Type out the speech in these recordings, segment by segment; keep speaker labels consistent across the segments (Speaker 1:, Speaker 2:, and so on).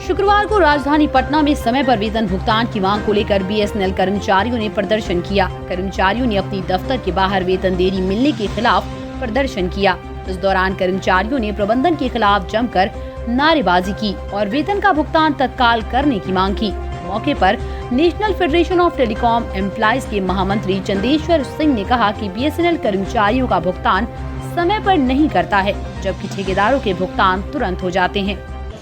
Speaker 1: शुक्रवार को राजधानी पटना में समय पर वेतन भुगतान की मांग को लेकर बीएसएनएल कर्मचारियों ने प्रदर्शन किया। कर्मचारियों ने अपनी दफ्तर के बाहर वेतन देरी मिलने के खिलाफ प्रदर्शन किया। इस दौरान कर्मचारियों ने प्रबंधन के खिलाफ जमकर नारेबाजी की और वेतन का भुगतान तत्काल करने की मांग की। मौके पर national federation of telecom employees के महामंत्री चंदेश्वर सिंह ने कहा कि बीएसएनएल कर्मचारियों का भुगतान समय पर नहीं करता है, जबकि ठेकेदारों के भुगतान तुरंत हो जाते हैं।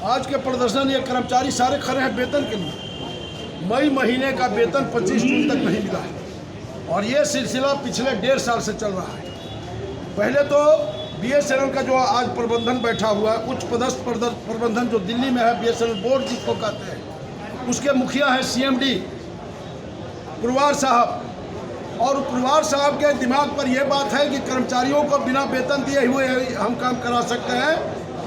Speaker 2: आज के प्रदर्शन ये कर्मचारी सारे खड़े हैं वेतन के लिए। मई महीने का वेतन 25 जून तक नहीं मिला है और ये सिलसिला पिछले 1.5 साल से चल रहा है। पहले तो बीएसएनएल का जो आज प्रबंधन बैठा हुआ है, उच्च पदस्थ प्रबंधन जो दिल्ली में है, बीएसएनएल बोर्ड जिसको कहते हैं, उसके मुखिया है सीएमडी पुरवार साहब। और पुरवार साहब के दिमाग पर यह बात है कि कर्मचारियों को बिना वेतन दिए हुए हम काम करा सकते हैं,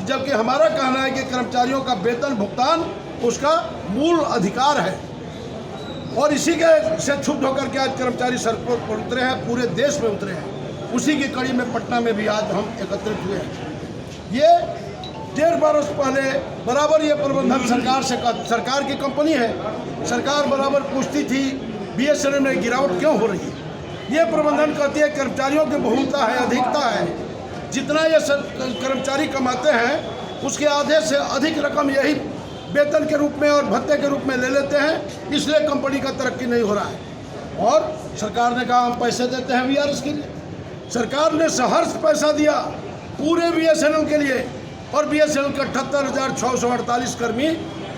Speaker 2: जबकि हमारा कहना है कि कर्मचारियों का वेतन भुगतान उसका मूल अधिकार है। और इसी के से क्षुब्ध होकर के आज कर्मचारी सड़कों पर उतरे हैं, पूरे देश में उतरे हैं। उसी की कड़ी में पटना में भी आज हम एकत्रित हुए हैं। ये 1.5 बरस पहले बराबर ये प्रबंधन सरकार की कंपनी है, सरकार बराबर पूछती थी बीएसएनएल में गिरावट क्यों हो रही है। ये प्रबंधन कहती है कर्मचारियों की बहुलता है, अधिकता है, जितना ये कर्मचारी कमाते हैं उसके आधे से अधिक रकम यही वेतन के रूप में और भत्ते के रूप में ले लेते हैं, इसलिए कंपनी का तरक्की नहीं हो रहा है। और सरकार ने कहा हम पैसे देते हैं वीआरएस के लिए। सरकार ने सहर्ष पैसा दिया पूरे बीएसएनएल के लिए और बीएसएनएल के 78,648 कर्मी,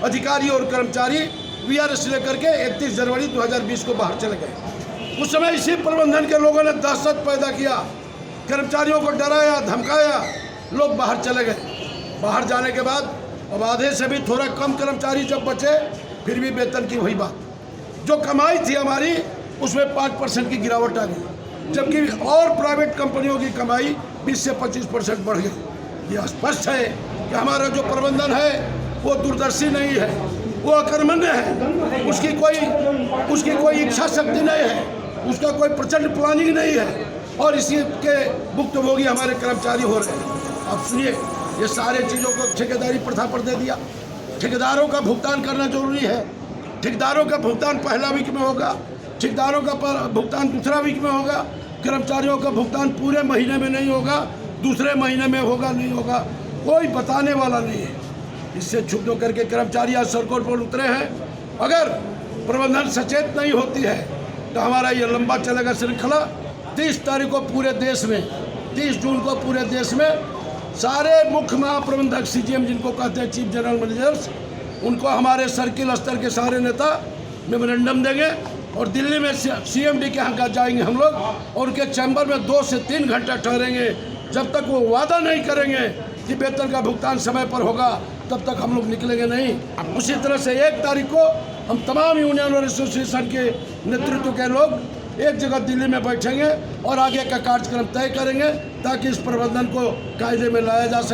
Speaker 2: अधिकारी और कर्मचारी वीआरएस लेकर के 31 जनवरी 2020 को बाहर चले गए। उस समय इसी प्रबंधन के लोगों ने दहशत पैदा किया, कर्मचारियों को डराया धमकाया, लोग बाहर चले गए। बाहर जाने के बाद अब आधे से भी थोड़ा कम कर्मचारी जब बचे, फिर भी वेतन की वही बात। जो कमाई थी हमारी उसमें 5% की गिरावट आ गई, जबकि और प्राइवेट कंपनियों की कमाई 20 से 25% बढ़ गई। यह स्पष्ट है कि हमारा जो प्रबंधन है वो दूरदर्शी नहीं है, वो अकर्मण्य है, उसकी कोई इच्छा शक्ति नहीं है, उसका कोई प्रचंड प्लानिंग नहीं है और इसी के भुक्तभोगी हमारे कर्मचारी हो रहे हैं। अब सुनिए, ये सारे चीज़ों को ठेकेदारी प्रथा पर दे दिया। ठेकेदारों का भुगतान करना जरूरी है। ठेकेदारों का भुगतान पहला वीक में होगा, ठेकेदारों का भुगतान दूसरा वीक में होगा, कर्मचारियों का भुगतान पूरे महीने में नहीं होगा, दूसरे महीने में होगा नहीं होगा, कोई बताने वाला नहीं है। इससे क्षुब्ध होकर के कर्मचारी आज सड़कों पर उतरे हैं। अगर प्रबंधन सचेत नहीं होती है तो हमारा ये लंबा चलेगा श्रृंखला। 30 तारीख को पूरे देश में, 30 जून को पूरे देश में सारे मुख्य महाप्रबंधक सीजीएम जिनको कहते हैं चीफ जनरल मैनेजर्स, उनको हमारे सर्किल स्तर के सारे नेता मेमोरेंडम देंगे और दिल्ली में सीएमडी के यहाँ जाएंगे हम लोग और उनके चैम्बर में 2 से 3 घंटा ठहरेंगे। जब तक वो वादा नहीं करेंगे कि वेतन का भुगतान समय पर होगा, तब तक हम लोग निकलेंगे नहीं। उसी तरह से 1 तारीख को हम तमाम यूनियन और एसोसिएशन के नेतृत्व के लोग एक जगह दिल्ली में बैठेंगे और आगे का कार्यक्रम तय करेंगे ताकि इस प्रबंधन को कायदे में लाया जा सके।